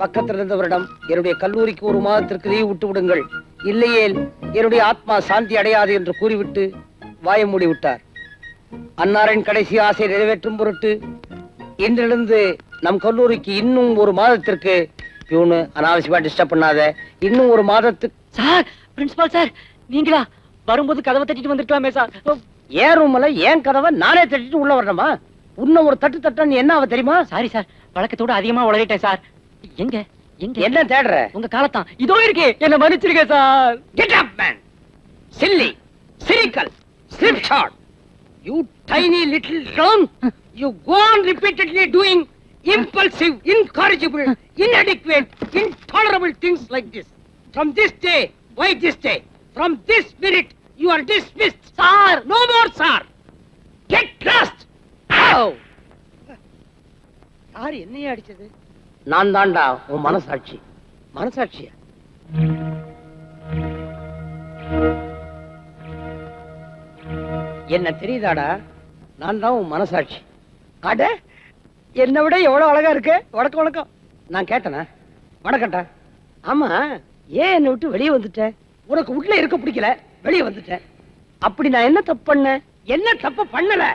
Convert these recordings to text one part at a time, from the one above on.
பக்கத்தில் இருந்தவரிடம் என்னுடைய கல்லூரிக்கு ஒரு மாதத்திற்கு லீவ் விட்டு விடுங்கள், இல்லையேல் என்னுடைய ஆத்மா சாந்தி அடையாது என்று கூறிவிட்டு வாய மூடி விட்டார். அன்னாரின் கடைசி ஆசை நிறைவேற்றும் பொருட்டு இன்றிலிருந்து நம் கல்லூரிக்கு இன்னும் ஒரு மாதத்திற்கு பியூனு அனாவசியமா டிஸ்டர்ப் பண்ணாத, இன்னும் ஒரு மாதத்துக்கு. சார், பிரின்சிபால் சார், நீங்களா? வரும்போது கதவை தட்டிட்டு வந்துருக்கலாமே சார். ஏன் ரூம்ல ஏன் கதவை நானே தட்டிட்டு உள்ள வரணுமா? உன்ன ஒரு தட்டு தட்டன்னு என்ன ஆவ தெரியுமா? சாரி சார், வழக்கத்தோட அதிகமா உளறிட்டேன் சார். எங்க எங்க என்ன தேடுற? உங்க காலத்தான் இதோ இருக்கு, என்ன மன்னிச்சிருங்க sir. Get up, man! Silly, cynical, slipshod. You tiny little clown. You go on repeatedly doing impulsive, incorrigible, inadequate, intolerable things like this. From this day, why this day? From this minute, you are dismissed. Sir, no more, sir. Get lost. Ow! யார் என்னைய அடிச்சது? நான் தாண்டா உன் மனசாட்சி. மனசாட்சியா? என்ன தெரியுதாடா? நான் தான் உன் மனசாட்சி. அட, என்னை விட எவ்வளவு அழகா இருக்கு. வணக்கம் வணக்கம். நான் கேட்டனா? வணக்கம்டா. ஆமா, ஏன் என்னை விட்டு வெளியே வந்துட்டேன்? உனக்கு உள்ள இருக்க பிடிக்கல, வெளியே வந்துட்டேன். அப்படி நான் என்ன தப்பு பண்ணேன்? என்ன தப்பு பண்ணல?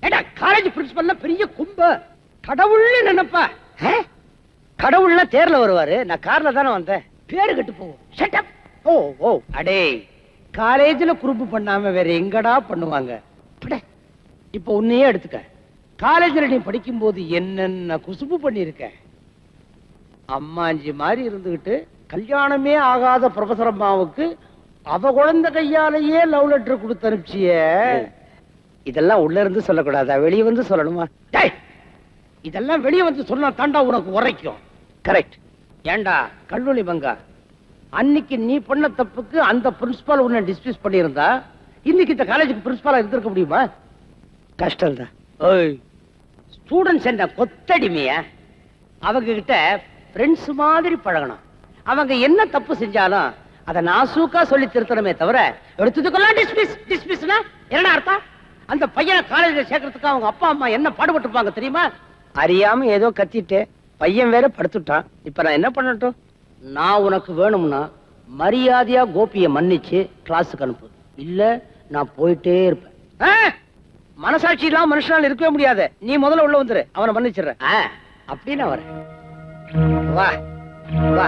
ஏடா, காலேஜ் பிரின்சிபல்ல பெரிய கும்ப கடவுள்னு நினைப்பா. கடவுள்னா தேர்ல வருவாரு, நான் கார்ல தானே வந்தேன். பேரு கட்டு போவோம். Shut up. ஓ ஓ, அடே, காலேஜ்ல குறும்பு பண்ணாம வேற எங்கடா பண்ணுவாங்க? இப்ப உன்னையே எடுத்துக்க. காலேஜ்ல நீ படிக்கும் போது என்னென்ன குசுப்பு பண்ணிருக்க. அம்மாஞ்சி மாதிரி இருந்துகிட்டு கல்யாணமே ஆகாத ப்ரொஃபசர் அம்மாவுக்கு அவ குழந்தை கையாலேயே லவ் லெட்டர் கொடுத்து அனுப்பிச்சிய. இதெல்லாம் உள்ள இருந்து சொல்லக்கூடாதா, வெளியே வந்து சொல்லணுமா? இதெல்லாம் வெளியே வந்து சொன்னா தாண்டா உனக்கு உரைக்கும். கரெக்ட். ஏண்டா கல்லூரி பங்கா, அன்னைக்கு நீ பண்ண தப்புக்கு அந்த பிரின்சிபால் உன்னை டிஸ்மிஸ் பண்ணியிருந்தா இன்னைக்கு இந்த காலேஜுக்கு பிரின்சிபாலா இருந்திருக்க முடியுமா? கஷ்டம் தான். ஸ்டூடெண்ட்ஸ் என்ன கொத்தடிமையா? அவங்க கிட்ட ஃப்ரெண்ட்ஸ் மாதிரி பழகணும். அவங்க என்ன தப்பு செஞ்சாலும் அதை நாசூக்கா சொல்லி திருத்தணுமே தவிர எடுத்துக்கலாம் டிஸ்மிஸ் டிஸ்மிஸ்னா என்ன அர்த்தம்? அந்த பையனை காலேஜ்ல சேர்க்கறதுக்கு அவங்க அப்பா அம்மா என்ன பாடுபட்டுருப்பாங்க தெரியுமா? அறியாம ஏதோ கத்திட்டு பையன் வேற படுத்துட்டான். இப்ப நான் என்ன பண்ணட்டும்? நான் உனக்கு வேணும்னா மரியாதையா கோபியை மன்னிச்சு கிளாஸுக்கு அனுப்பு, இல்ல நான் போயிட்டே இருப்பேன். மனசாட்சி இல்லாம மனுஷனால இருக்கவே முடியாது. நீ முதல்ல உள்ள வந்துரு, அவனை மன்னிச்சிடுறேன். அப்படின்னு வரேன். வா வா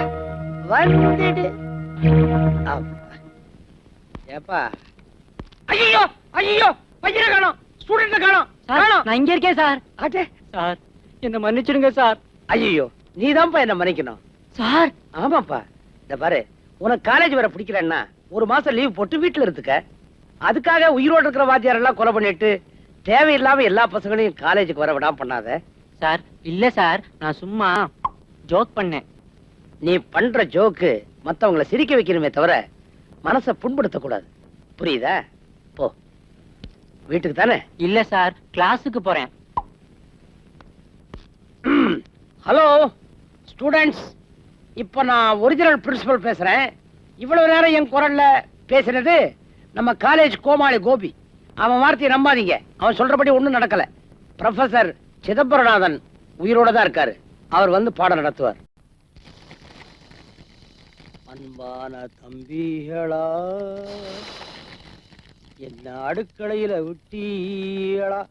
வந்துடு. ஏப்பா, ஐயோ ஐயோ, பையனை காணோம், ஸ்டூடெண்ட காணோம். நான் இங்க இருக்கேன் சார். ஆட்டே சார், என்ன மன்னிச்சிடுங்க சார். ஐயோ, நீதான்ப்பா என்ன மன்னிக்கணும் சார். ஆமாப்பா, இந்த பாரு, உனக்கு காலேஜ் வர பிடிக்கலன்னா ஒரு மாசம் லீவ் போட்டு வீட்டுல இருந்துக்க. அதுக்காக உயிரோடு இருக்கிற வாத்தியார் எல்லாம் கொலை பண்ணிட்டு தேவையில்லாம எல்லா பசங்களையும் காலேஜுக்கு வர விடாம பண்ணாத. சார், இல்ல சார், நான் சும்மா ஜோக் பண்ணேன். நீ பண்ற ஜோக்கு மத்தவங்களை சிரிக்க வைக்கணுமே தவிர மனசை புண்படுத்த கூடாது, புரியுதா? போ வீட்டுக்கு தானே. இல்ல சார், கிளாஸுக்கு போறேன். ஹலோ ஸ்டூடெண்ட்ஸ், இப்ப நான் ஒரிஜினல் பிரின்சிபல் பேசுறேன். இவ்வளவு நேரம் என் குரல்ல பேசினது நம்ம காலேஜ் கோமாளி கோபி. அவன் வார்த்தையை நம்பாதீங்க, அவன் சொல்றபடி ஒண்ணும் நடக்கல. ப்ரொஃபசர் சிதம்பரநாதன் உயிரோட தான் இருக்காரு. அவர் வந்து பாடம் நடத்துவார். அன்பான தம்பிகளா, என்ன அடுக்களையில விட்டீங்களா,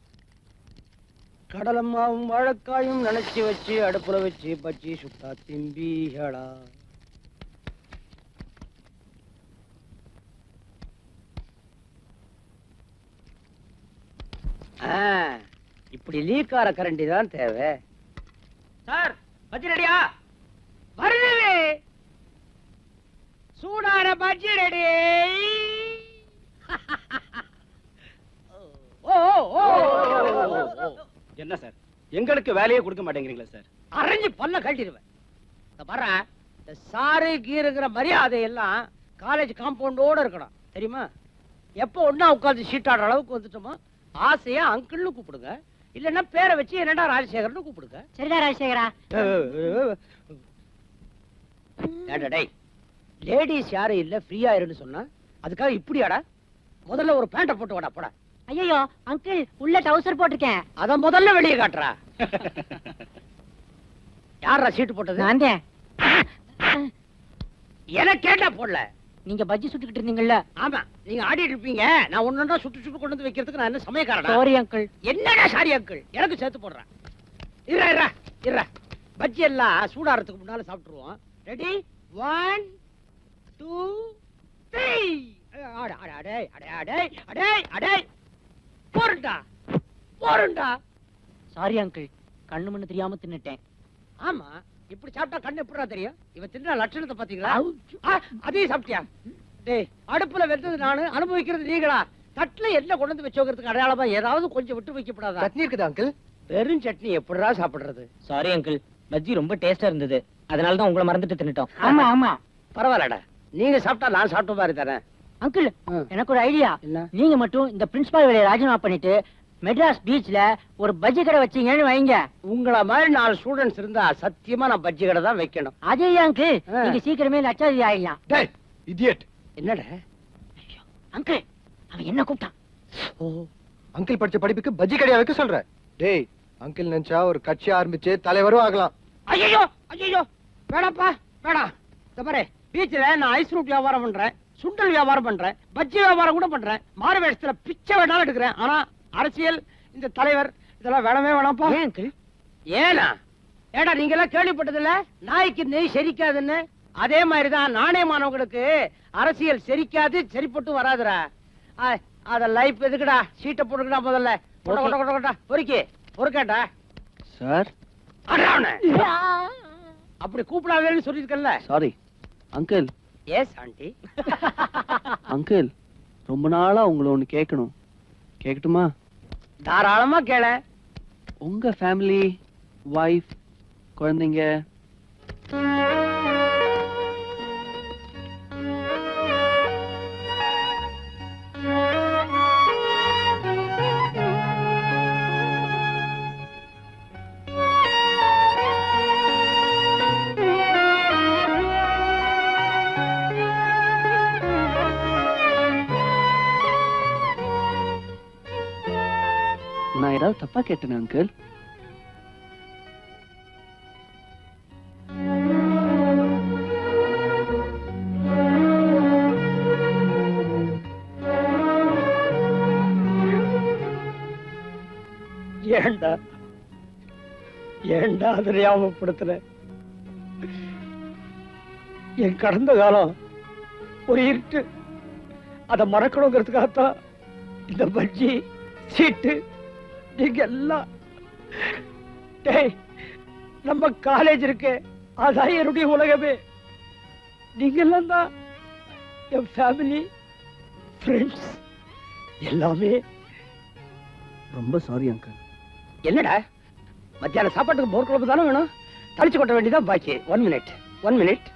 கடலம்மாவும் வாழைக்காயும் நினைச்சு வச்சு அடுப்புல வச்சு பச்சி சுட்டா திம்பிகளா. இப்படி லீக்கார கரண்டி தான் தேவை. சார், பஜ்ஜி ரெடியா? வருது, சூடான பஜ்ஜி ரெடி. என்ன சார், எங்களுக்கு வேலையை கொடுக்க மாட்டேங்கிறீங்களா சார்? அரைஞ்சு பல்ல கட்டிடுவேன். இந்த சாரு கீருங்கிற மரியாதை எல்லாம் காலேஜ் காம்பவுண்டோட இருக்கணும், தெரியுமா? எப்போ ஒன்னா உட்காந்து சீட்டாடுற அளவுக்கு வந்துட்டோமா, ஆசையா அங்கிள்னு கூப்பிடுங்க, இல்லன்னா பேரை வச்சு என்னடா ராஜசேகர்னு கூப்பிடுங்க. சரிடா ராஜசேகரா. லேடிஸ் யாரும் இல்ல, ஃப்ரீயா இருன்னு சொன்னா அதுக்காக இப்படியாடா? முதல்ல ஒரு பேண்ட போட்டு வாடா போடா. ஐயோ அங்கிள், உள்ள டவுசர் போட்டிருக்கேன். அத முதல்ல வெளியே காட்டுறா. யாரா சீட்டு போட்டது? நான் தான். எனக்கு கேட்டா போடல. நீங்க பஜ்ஜி சுட்டுக்கிட்டு இருந்தீங்கல்ல? ஆமா, நீங்க ஆடிட்டு இருப்பீங்க. நான் ஒன்னொன்னா சுட்டு சுட்டு கொண்டு வந்து வைக்கிறதுக்கு நான் என்ன சமயக்காரனா? Sorry uncle. என்னடா சாரி அங்கிள், எனக்கு சேர்த்து போடுறேன். இருடா இருடா இருடா. பஜ்ஜி எல்லாம் சூடாறதுக்கு முன்னால சாப்பிட்டுருவோம். ரெடி? 1 2 3. அட அட அடே அடே அடே அடே அடே. போறடா போறடா. சாரி அங்கிள், கண்ணு மண்ணு தெரியாம தின்னுட்டேன். ஆமா, இப்படி சாப்பிட்டா கண்ணு எப்படிடா தெரியும்? இவன் தின்ற லட்சணத்தை பாத்தீங்களா? அதையும் சாப்பிட்டியா? டேய், அடுப்புல வெந்தது நானு, அனுபவிக்கிறது நீங்களா? தட்டுல என்ன கொண்டு வந்து வச்சோங்கிறதுக்கு அடையாளமா ஏதாவது கொஞ்சம் விட்டு வைக்கப்படாதா? சட்னி இருக்குதா அங்கிள்? வெறும் சட்னி எப்படிடா சாப்பிடுறது? சாரி அங்கிள், பஜ்ஜி ரொம்ப டேஸ்டா இருந்தது, அதனால தான் உங்களை மறந்துட்டு தின்னுட்டோம். ஆமா ஆமா. பரவாயில்லடா, நீங்க சாப்பிட்டா நான் சாப்பிட்ட மாதிரி தானே. அங்கிள், எனக்கு ஒரு ஐடியா. என்ன? நீங்க மட்டும் இந்த பிரின்சிபால் வேலையை ராஜினாமா பண்ணிட்டு மெட்ராஸ் பீச்ல ஒரு பஜ்ஜி கடை வச்சீங்கன்னு வைங்க. உங்கள மாதிரி 4 ஸ்டூடெண்ட்ஸ் இருந்தா சத்தியமா நான் பஜ்ஜி கடை தான் வைக்கணும். அதே அங்கிள், நீங்க சீக்கிரமே லட்சாதிபதி ஆயிடலாம். டேய் இடியட். என்னடா? அங்கிள், அவன் என்ன கூப்பிட்டான்? அங்கிள் படிச்ச படிப்புக்கு பஜ்ஜி கடையா வைக்க சொல்ற? டேய், அங்கிள் நினைச்சா ஒரு கட்சி ஆரம்பிச்சு தலைவரும் ஆகலாம். ஐயோ ஐயோ, வேணாப்பா வேணாம். இந்த பாரு, பீச்ல நான் ஐஸ் ஃப்ரூட் வியாபாரம் பண்றேன், சுண்டல் வியாபாரம் பண்றேன், பஜ்ஜி வியாபாரம் கூட பண்றேன், மாறு வேஷத்துல பிச்சை வேணாலும் எடுக்கிறேன். ஆனா அரசியல், இந்த தலைவர், இதெல்லாம் வேணவே வேணாம்ப்பா. ஏன் அங்கிள்? ஏனா? ஏடா, நீங்க எல்லாம் கேள்விப்பட்டதில்ல, நாய்க்கு நெய் செரிக்காதுன்னு? அதே மாதிரிதான் நாணயமானவங்களுக்கு அரசியல் செரிக்காது, சரிப்பட்டு வராதுடா. அத லைஃப் எதுக்குடா? சீட்டை போட்டுக்கடா முதல்ல. பொறுக்கி பொறுக்கேட்டா சார். அப்படி கூப்பிடாதேன்னு சொல்லிருக்கல. Sorry uncle. Yes aunty. Uncle, ரொம்ப நாளா உங்களை ஒண்ணு கேட்கணும், கேட்கட்டுமா? தாராளமா கேள. உங்க ஃபேமிலி, வைஃப், குழந்தைங்க நான் ஏதாவது தப்பா கேட்டேன் அங்கிள்? ஏண்டா ஏண்டா அதை ஞாபகப்படுத்துற? என் கடந்த காலம் ஒரு இருட்டு, அதை மறக்கணுங்கிறதுக்காகத்தான் இந்த பஜ்ஜி, சீட்டு, நீங்க எல்லாம். டேய், நம்ம காலேஜ் இருக்கு, அதான் என்னுடைய உலகமே. நீங்க எல்லாம் தான் என் ஃபேமிலி, ஃப்ரெண்ட்ஸ் எல்லாமே. ரொம்ப சாரி அங்கிள். என்னடா, மத்தியான சாப்பாட்டுக்கு போர் குழம்பு தானே வேணும்? தளிச்சு கொட்ட வேண்டியதான் பாக்கி. 1 மினிட் 1 மினிட்.